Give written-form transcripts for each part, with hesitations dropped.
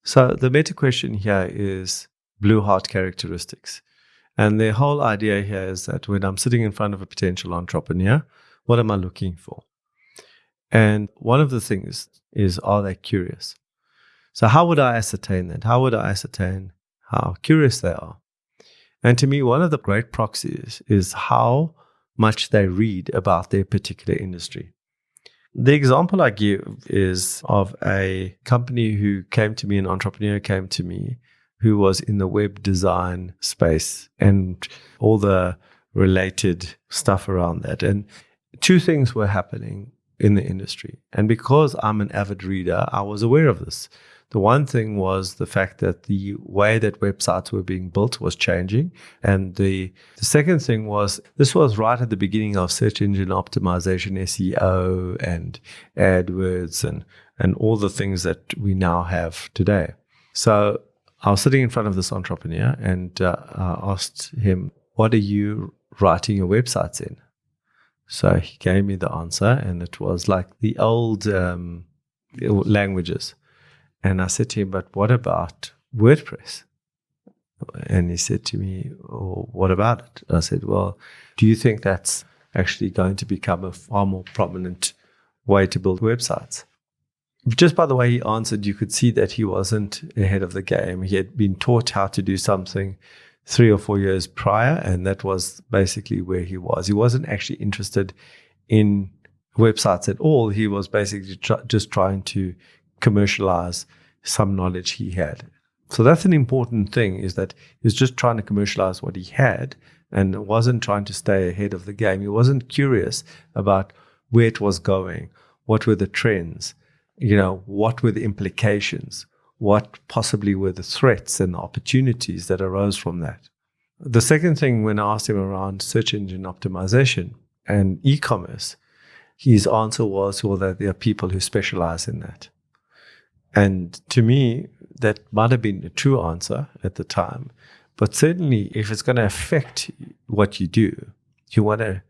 So the meta question here is blue heart characteristics. And the whole idea here is that when I'm sitting in front of a potential entrepreneur, what am I looking for? And one of the things is, are they curious? So how would I ascertain that? How would I ascertain how curious they are? And to me, one of the great proxies is how much they read about their particular industry. The example I give is of a company who came to me, an entrepreneur came to me, who was in the web design space and all the related stuff around that. And two things were happening in the industry. And because I'm an avid reader, I was aware of this. The one thing was the fact that the way that websites were being built was changing. And the second thing was, this was right at the beginning of search engine optimization, SEO and AdWords and all the things that we now have today. So I was sitting in front of this entrepreneur and I asked him, what are you writing your websites in? So he gave me the answer, and it was like the old languages. And I said to him, but what about WordPress? And he said to me, oh, what about it? I said, well, do you think that's actually going to become a far more prominent way to build websites? Just by the way he answered, you could see that he wasn't ahead of the game. He had been taught how to do something 3 or 4 years prior, and that was basically where he was. He wasn't actually interested in websites at all. He was basically just trying to commercialize some knowledge he had. So that's an important thing, is that he was just trying to commercialize what he had and wasn't trying to stay ahead of the game. He wasn't curious about where it was going, what were the trends, what were the implications, what possibly were the threats and the opportunities that arose from that. The second thing, when I asked him around search engine optimization and e-commerce, his answer was, well, that there are people who specialize in that. And to me, that might have been a true answer at the time. But certainly, if it's going to affect what you do, you want to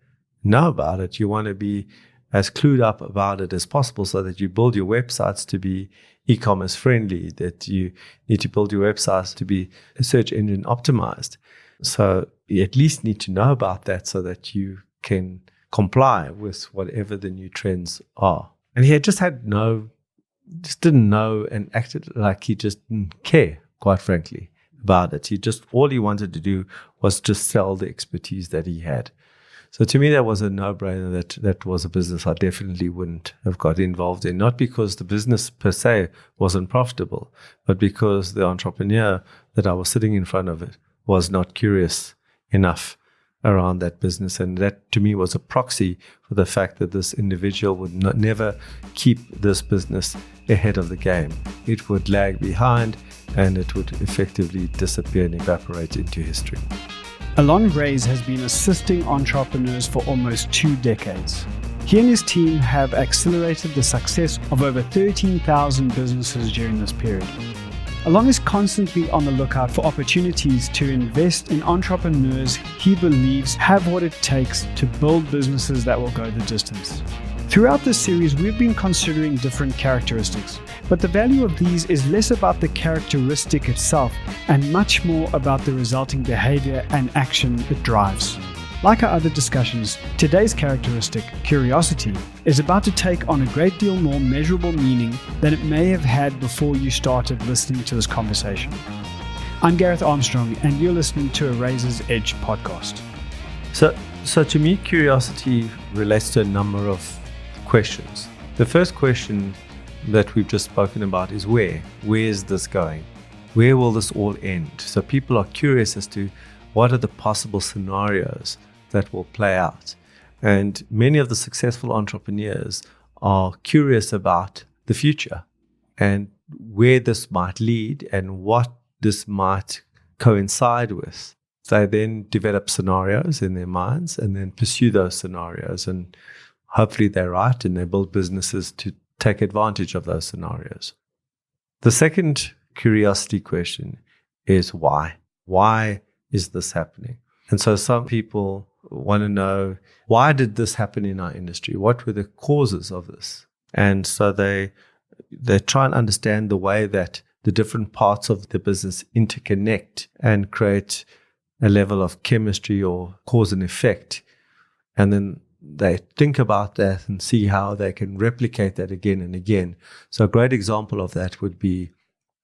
know about it. You want to be as clued up about it as possible so that you build your websites to be e-commerce friendly, that you need to build your websites to be search engine optimized. So you at least need to know about that so that you can comply with whatever the new trends are. And he had just didn't know and acted like he just didn't care, quite frankly, about it. All he wanted to do was just sell the expertise that he had. So to me, that was a no-brainer. That was a business I definitely wouldn't have got involved in, not because the business per se wasn't profitable, but because the entrepreneur that I was sitting in front of it was not curious enough around that business. And that to me was a proxy for the fact that this individual would never keep this business ahead of the game. It would lag behind and it would effectively disappear and evaporate into history. Allon has been assisting entrepreneurs for almost 2 decades. He and his team have accelerated the success of over 13,000 businesses during this period. Allon is constantly on the lookout for opportunities to invest in entrepreneurs he believes have what it takes to build businesses that will go the distance. Throughout this series, we've been considering different characteristics, but the value of these is less about the characteristic itself and much more about the resulting behavior and action it drives. Like our other discussions, today's characteristic, curiosity, is about to take on a great deal more measurable meaning than it may have had before you started listening to this conversation. I'm Gareth Armstrong, and you're listening to a Razor's Edge podcast. So to me, curiosity relates to a number of questions. The first question that we've just spoken about is where? Where is this going? Where will this all end? So people are curious as to what are the possible scenarios that will play out. And many of the successful entrepreneurs are curious about the future and where this might lead and what this might coincide with. They then develop scenarios in their minds and then pursue those scenarios, and hopefully they're right and they build businesses to take advantage of those scenarios. The second curiosity question is why? Why is this happening? And so some people want to know, why did this happen in our industry? What were the causes of this? And so they try and understand the way that the different parts of the business interconnect and create a level of chemistry or cause and effect. And then they think about that and see how they can replicate that again and again. So a great example of that would be,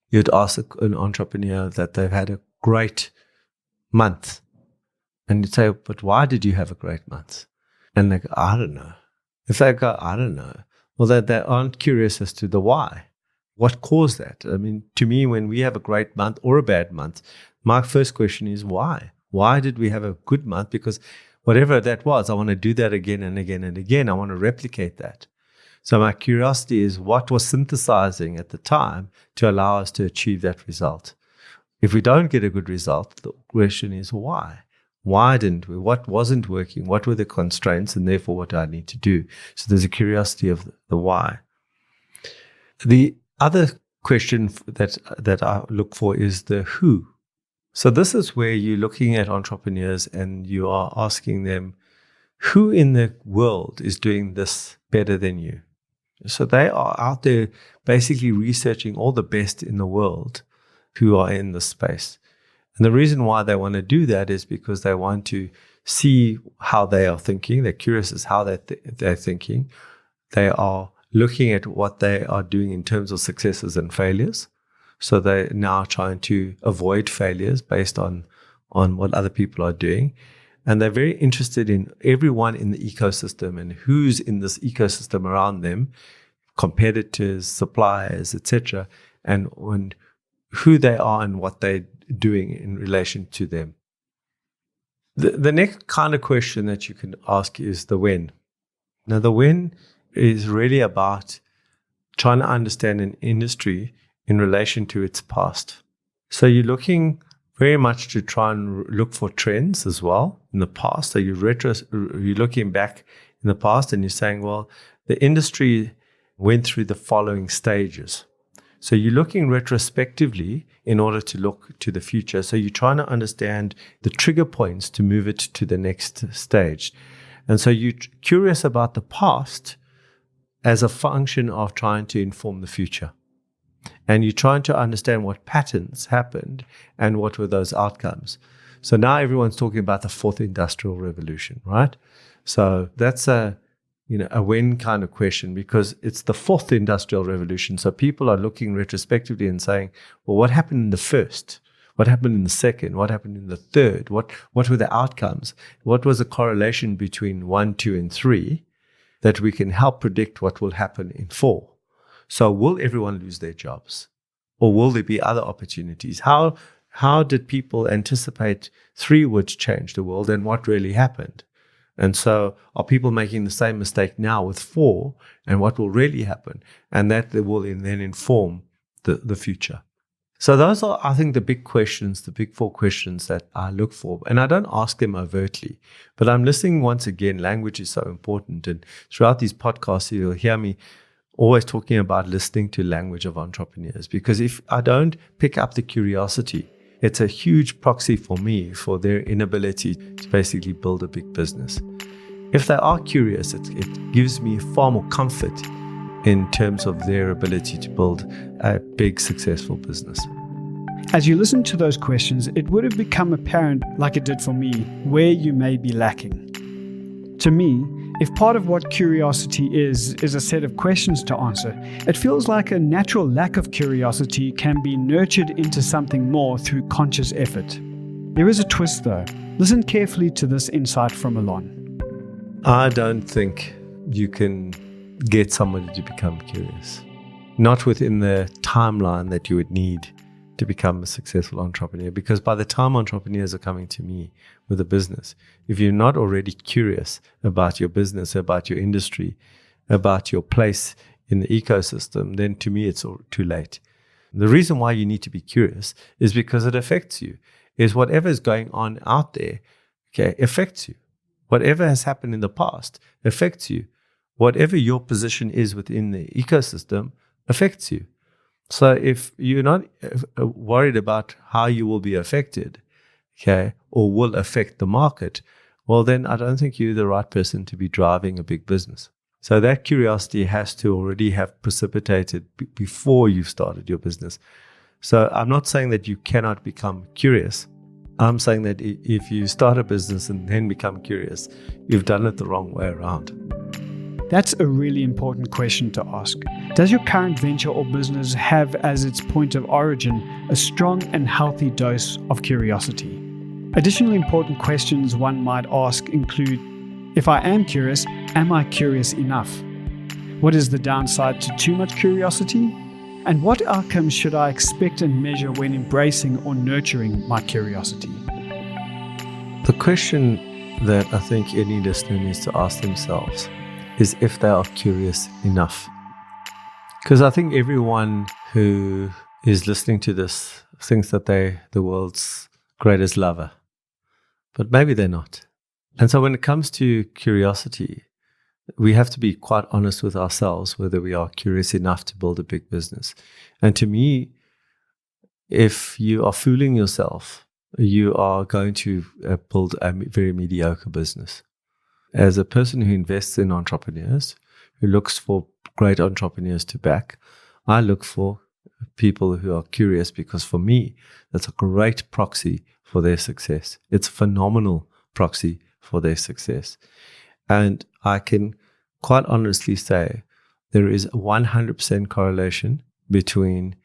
you'd ask an entrepreneur that they've had a great month. And you'd say, but why did you have a great month? And they go, I don't know. If they go, I don't know, well, they aren't curious as to the why. What caused that? I mean, to me, when we have a great month or a bad month, my first question is why? Why did we have a good month? Because whatever that was, I want to do that again and again and again. I want to replicate that. So my curiosity is what was synthesizing at the time to allow us to achieve that result. If we don't get a good result, the question is why? Why didn't we? What wasn't working? What were the constraints? And therefore, what do I need to do? So there's a curiosity of the why. The other question that I look for is the who. So this is where you're looking at entrepreneurs and you are asking them, who in the world is doing this better than you? So they are out there basically researching all the best in the world who are in this space. And the reason why they want to do that is because they want to see how they are thinking. They're curious as how they're thinking. They are looking at what they are doing in terms of successes and failures. So they're now trying to avoid failures based on what other people are doing. And they're very interested in everyone in the ecosystem and who's in this ecosystem around them, competitors, suppliers, etc., and who they are and what they're doing in relation to them. The next kind of question that you can ask is the when. Now, the when is really about trying to understand an industry in relation to its past. So you're looking very much to try and look for trends as well in the past. So you're looking back in the past and you're saying, well, the industry went through the following stages. So you're looking retrospectively in order to look to the future. So you're trying to understand the trigger points to move it to the next stage. And so you're curious about the past as a function of trying to inform the future. And you're trying to understand what patterns happened and what were those outcomes. So now everyone's talking about the fourth industrial revolution, right? So that's a when kind of question, because it's the fourth industrial revolution. So people are looking retrospectively and saying, well, what happened in the first? What happened in the second? What happened in the third? What were the outcomes? What was the correlation between 1, 2, and 3 that we can help predict what will happen in 4? So will everyone lose their jobs? Or will there be other opportunities? How did people anticipate 3 would change the world, and what really happened? And so are people making the same mistake now with 4, and what will really happen? And that will then inform the future. So those are, I think, the big questions, the big 4 questions that I look for. And I don't ask them overtly, but I'm listening once again. Language is so important. And throughout these podcasts, you'll hear me always talking about listening to language of entrepreneurs, because if I don't pick up the curiosity, it's a huge proxy for me for their inability to basically build a big business. If they are curious, it gives me far more comfort in terms of their ability to build a big, successful business. As you listen to those questions, it would have become apparent, like it did for me, where you may be lacking. To me, if part of what curiosity is a set of questions to answer, it feels like a natural lack of curiosity can be nurtured into something more through conscious effort. There is a twist though. Listen carefully to this insight from Allon. I don't think you can get somebody to become curious. Not within the timeline that you would need to become a successful entrepreneur, because by the time entrepreneurs are coming to me with a business, if you're not already curious about your business, about your industry, about your place in the ecosystem, then to me it's too late. The reason why you need to be curious is because it affects you. Is whatever is going on out there, affects you. Whatever has happened in the past affects you. Whatever your position is within the ecosystem affects you. So if you're not worried about how you will be affected, or will affect the market, well, then I don't think you're the right person to be driving a big business. So that curiosity has to already have precipitated before you've started your business. So I'm not saying that you cannot become curious. I'm saying that if you start a business and then become curious, you've done it the wrong way around. That's a really important question to ask. Does your current venture or business have as its point of origin a strong and healthy dose of curiosity? Additional important questions one might ask include, if I am curious, am I curious enough? What is the downside to too much curiosity? And what outcomes should I expect and measure when embracing or nurturing my curiosity? The question that I think any listener needs to ask themselves is if they are curious enough. Because I think everyone who is listening to this thinks that they're the world's greatest lover, but maybe they're not. And so when it comes to curiosity, we have to be quite honest with ourselves whether we are curious enough to build a big business. And to me, if you are fooling yourself, you are going to build a very mediocre business. As a person who invests in entrepreneurs, who looks for great entrepreneurs to back, I look for people who are curious because for me, that's a great proxy for their success. It's a phenomenal proxy for their success. And I can quite honestly say there is a 100% correlation between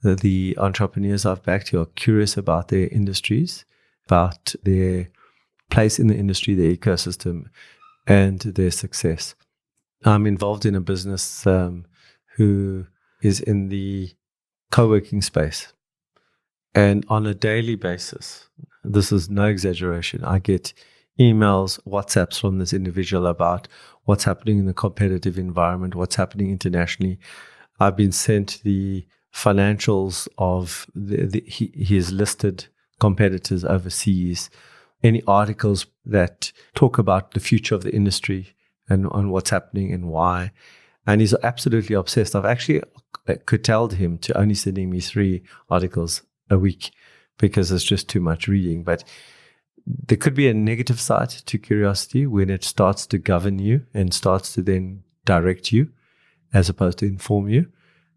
the entrepreneurs I've backed who are curious about their industries, about their place in the industry, their ecosystem, and their success. I'm involved in a business who is in the co-working space. And on a daily basis, this is no exaggeration, I get emails, WhatsApps from this individual about what's happening in the competitive environment, what's happening internationally. I've been sent the financials of his listed competitors overseas, any articles that talk about the future of the industry and on what's happening and why. And he's absolutely obsessed. I've actually curtailed him to only sending me 3 articles a week because it's just too much reading. But there could be a negative side to curiosity when it starts to govern you and starts to then direct you as opposed to inform you.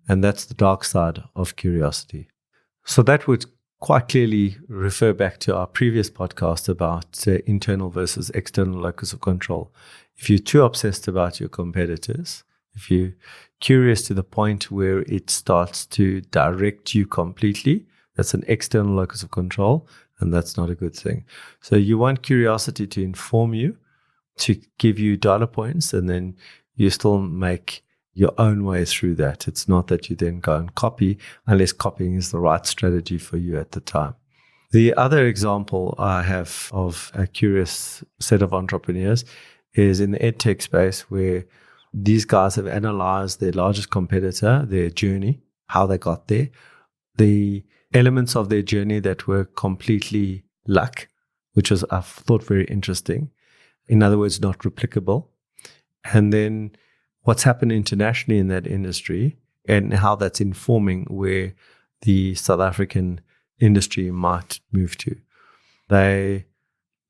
And that's the dark side of curiosity. So that would quite clearly refer back to our previous podcast about internal versus external locus of control. If you're too obsessed about your competitors, if you're curious to the point where it starts to direct you completely, that's an external locus of control, and that's not a good thing. So you want curiosity to inform you, to give you data points, and then you still make your own way through that. It's not that you then go and copy, unless copying is the right strategy for you at the time. The other example I have of a curious set of entrepreneurs is in the edtech space, where these guys have analyzed their largest competitor, their journey, how they got there, the elements of their journey that were completely luck, which was, I thought, very interesting. In other words, not replicable. And then what's happened internationally in that industry and how that's informing where the South African industry might move to. They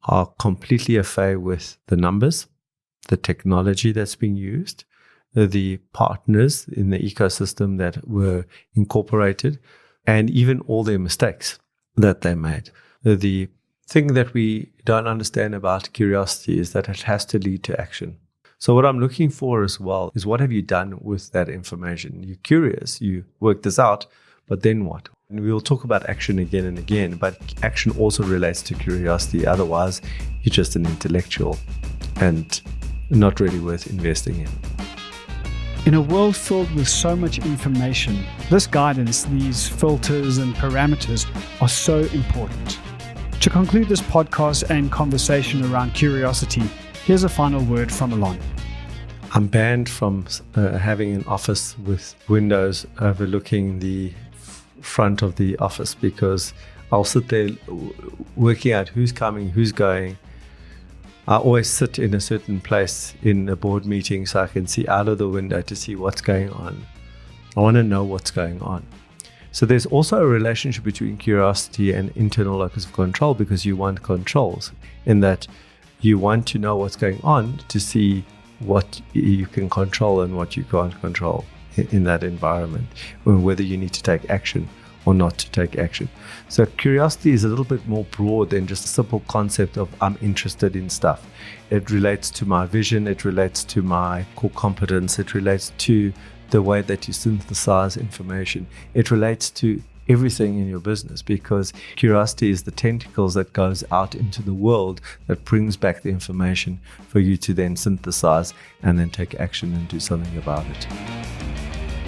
are completely au fait with the numbers, the technology that's being used, the partners in the ecosystem that were incorporated, and even all their mistakes that they made. The thing that we don't understand about curiosity is that it has to lead to action. So what I'm looking for as well is, what have you done with that information? You're curious, you work this out, but then what? And we will talk about action again and again, but action also relates to curiosity. Otherwise, you're just an intellectual and not really worth investing in. In a world filled with so much information, this guidance, these filters and parameters are so important. To conclude this podcast and conversation around curiosity, here's a final word from Allon. I'm banned from having an office with windows overlooking the front of the office, because I'll sit there working out who's coming, who's going. I always sit in a certain place in a board meeting so I can see out of the window to see what's going on. I want to know what's going on. So there's also a relationship between curiosity and internal locus of control, because you want controls in that you want to know what's going on to see what you can control and what you can't control in that environment, or whether you need to take action or not to take action. So curiosity is a little bit more broad than just a simple concept of I'm interested in stuff. It relates to my vision, it relates to my core competence, it relates to the way that you synthesize information. It relates to everything in your business, because curiosity is the tentacles that goes out into the world that brings back the information for you to then synthesize and then take action and do something about it.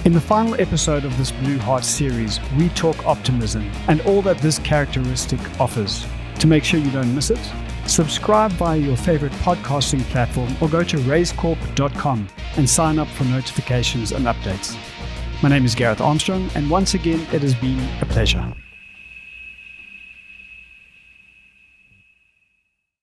In the final episode of this Blue Heart series, we talk optimism and all that this characteristic offers. To make sure you don't miss it, subscribe via your favorite podcasting platform or go to Raizcorp.com and sign up for notifications and updates. My name is Gareth Armstrong, and once again, it has been a pleasure.